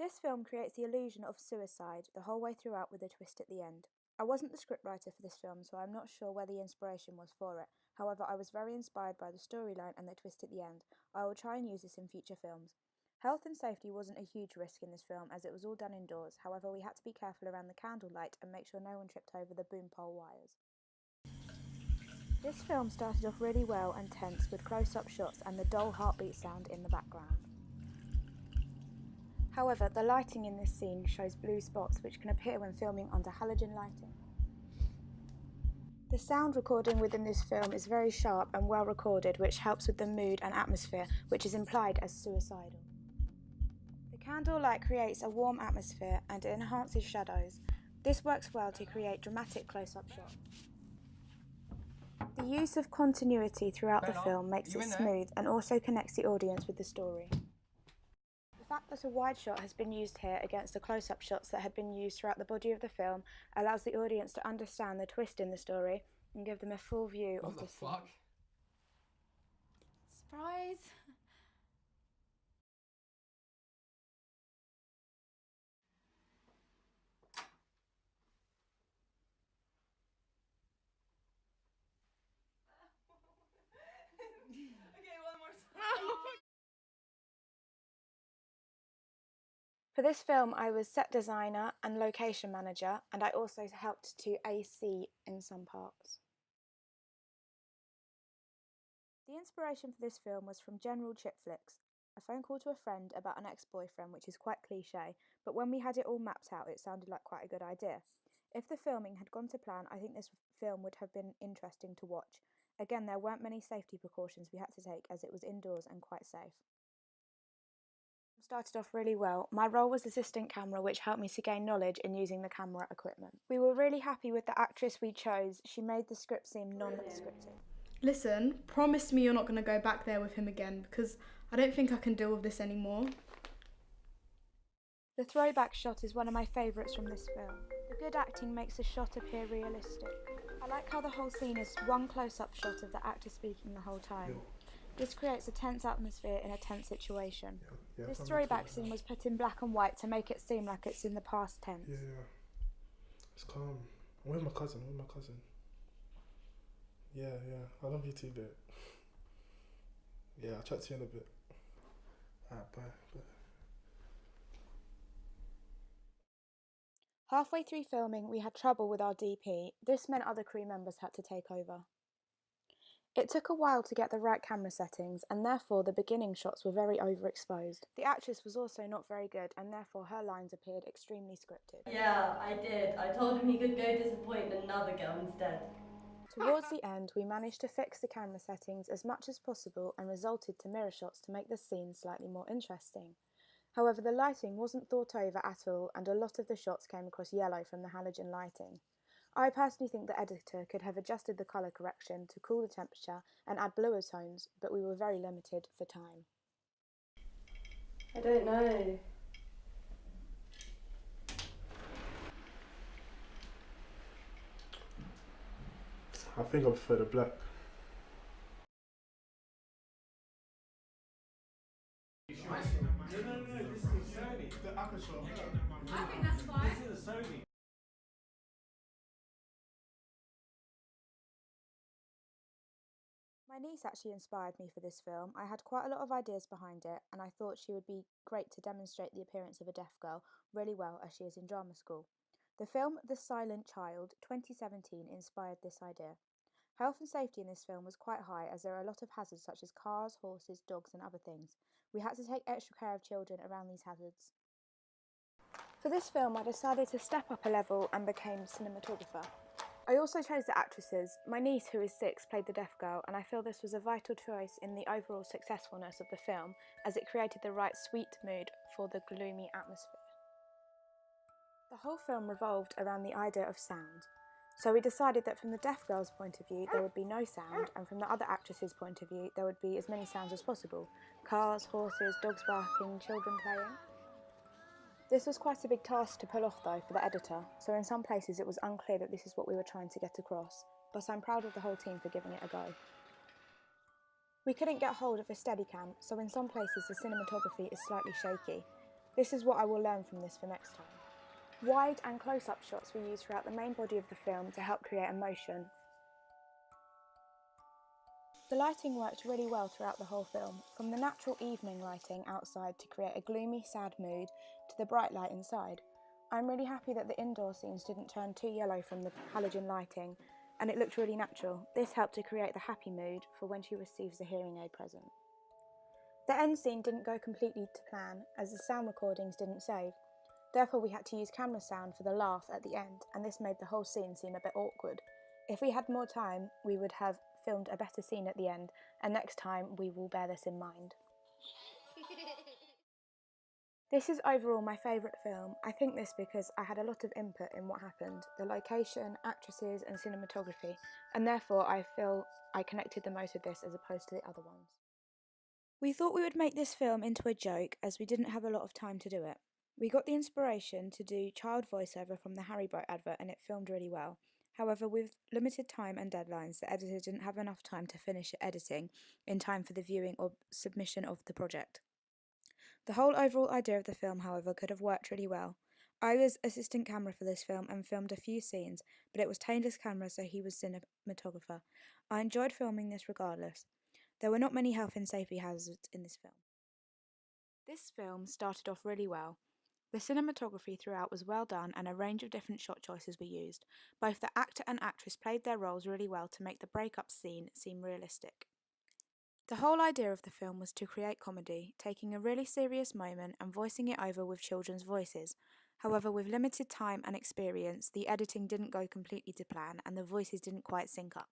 This film creates the illusion of suicide the whole way throughout with a twist at the end. I wasn't the scriptwriter for this film, so I'm not sure where the inspiration was for it. However, I was very inspired by the storyline and the twist at the end. I will try and use this in future films. Health and safety wasn't a huge risk in this film as it was all done indoors. However, we had to be careful around the candlelight and make sure no one tripped over the boom pole wires. This film started off really well and tense with close-up shots and the dull heartbeat sound in the background. However, the lighting in this scene shows blue spots which can appear when filming under halogen lighting. The sound recording within this film is very sharp and well recorded, which helps with the mood and atmosphere, which is implied as suicidal. The candlelight creates a warm atmosphere and enhances shadows. This works well to create dramatic close-up shots. The use of continuity throughout the film makes it smooth and also connects the audience with the story. The fact that a wide shot has been used here against the close-up shots that had been used throughout the body of the film allows the audience to understand the twist in the story and give them a full view of the scene. Surprise! Okay, one more time. For this film, I was set designer and location manager, and I also helped to AC in some parts. The inspiration for this film was from general chick flicks, a phone call to a friend about an ex-boyfriend, which is quite cliche, but when we had it all mapped out, it sounded like quite a good idea. If the filming had gone to plan, I think this film would have been interesting to watch. Again, there weren't many safety precautions we had to take as it was indoors and quite safe. Started off really well. My role was assistant camera, which helped me to gain knowledge in using the camera equipment. We were really happy with the actress we chose. She made the script seem non-scripted. Listen, promise me you're not going to go back there with him again, because I don't think I can deal with this anymore. The throwback shot is one of my favourites from this film. The good acting makes the shot appear realistic. I like how the whole scene is one close-up shot of the actor speaking the whole time. This creates a tense atmosphere in a tense situation. This throwback scene was put in black and white to make it seem like it's in the past tense. Yeah. It's calm. I'm with my cousin. Yeah. I love you too, babe. Yeah, I'll chat to you in a bit. Alright, bye. Halfway through filming, we had trouble with our DP. This meant other crew members had to take over. It took a while to get the right camera settings, and therefore the beginning shots were very overexposed. The actress was also not very good, and therefore her lines appeared extremely scripted. Yeah, I did. I told him he could go disappoint another girl instead. Towards the end, we managed to fix the camera settings as much as possible and resulted to mirror shots to make the scene slightly more interesting. However, the lighting wasn't thought over at all, and a lot of the shots came across yellow from the halogen lighting. I personally think the editor could have adjusted the colour correction to cool the temperature and add bluer tones, but we were very limited for time. I don't know. I think I prefer the black. No, this is Sony. The aperture. I think that's fine. This is a Sony. My niece actually inspired me for this film. I had quite a lot of ideas behind it, and I thought she would be great to demonstrate the appearance of a deaf girl really well as she is in drama school. The film The Silent Child 2017 inspired this idea. Health and safety in this film was quite high as there are a lot of hazards such as cars, horses, dogs and other things. We had to take extra care of children around these hazards. For this film I decided to step up a level and became cinematographer. I also chose the actresses. My niece, who is 6, played the deaf girl, and I feel this was a vital choice in the overall successfulness of the film as it created the right sweet mood for the gloomy atmosphere. The whole film revolved around the idea of sound. So we decided that from the deaf girl's point of view there would be no sound, and from the other actress's point of view there would be as many sounds as possible. Cars, horses, dogs barking, children playing. This was quite a big task to pull off though for the editor, so in some places it was unclear that this is what we were trying to get across, but I'm proud of the whole team for giving it a go. We couldn't get hold of a Steadicam, so in some places the cinematography is slightly shaky. This is what I will learn from this for next time. Wide and close-up shots were used throughout the main body of the film to help create emotion. The lighting worked really well throughout the whole film, from the natural evening lighting outside to create a gloomy, sad mood to the bright light inside. I'm really happy that the indoor scenes didn't turn too yellow from the halogen lighting, and it looked really natural. This helped to create the happy mood for when she receives the hearing aid present. The end scene didn't go completely to plan, as the sound recordings didn't save. Therefore, we had to use camera sound for the laugh at the end, and this made the whole scene seem a bit awkward. If we had more time, we would have filmed a better scene at the end, and next time we will bear this in mind. This is overall my favourite film. I think this because I had a lot of input in what happened, the location, actresses and cinematography, and therefore I feel I connected the most with this as opposed to the other ones. We thought we would make this film into a joke as we didn't have a lot of time to do it. We got the inspiration to do child voiceover from the Haribo advert and it filmed really well. However, with limited time and deadlines, the editor didn't have enough time to finish editing in time for the viewing or submission of the project. The whole overall idea of the film, however, could have worked really well. I was assistant camera for this film and filmed a few scenes, but it was Taylor's camera, so he was cinematographer. I enjoyed filming this regardless. There were not many health and safety hazards in this film. This film started off really well. The cinematography throughout was well done and a range of different shot choices were used. Both the actor and actress played their roles really well to make the breakup scene seem realistic. The whole idea of the film was to create comedy, taking a really serious moment and voicing it over with children's voices. However, with limited time and experience, the editing didn't go completely to plan and the voices didn't quite sync up.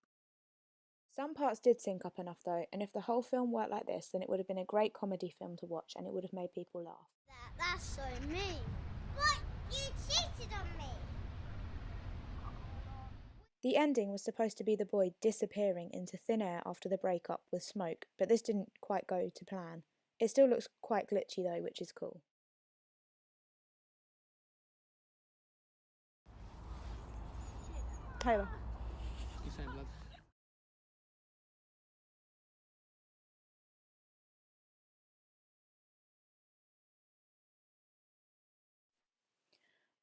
Some parts did sync up enough though, and if the whole film worked like this, then it would have been a great comedy film to watch and it would have made people laugh. That's so mean. What? You cheated on me! The ending was supposed to be the boy disappearing into thin air after the breakup with smoke, but this didn't quite go to plan. It still looks quite glitchy though, which is cool. Taylor. You saying blood?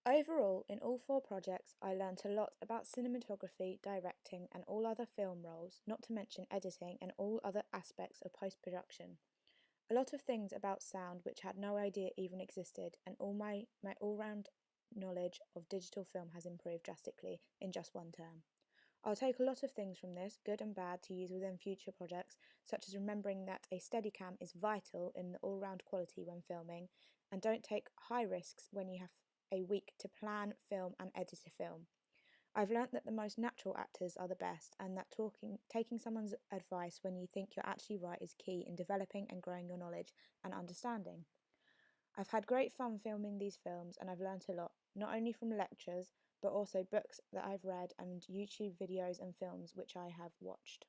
Overall, in all 4 projects, I learnt a lot about cinematography, directing, and all other film roles, not to mention editing and all other aspects of post-production. A lot of things about sound which I had no idea even existed, and all my all-round knowledge of digital film has improved drastically in just one term. I'll take a lot of things from this, good and bad, to use within future projects, such as remembering that a Steadicam is vital in the all-round quality when filming, and don't take high risks when you have a week to plan, film and edit a film. I've learnt that the most natural actors are the best and that taking someone's advice when you think you're actually right is key in developing and growing your knowledge and understanding. I've had great fun filming these films and I've learnt a lot, not only from lectures but also books that I've read and YouTube videos and films which I have watched.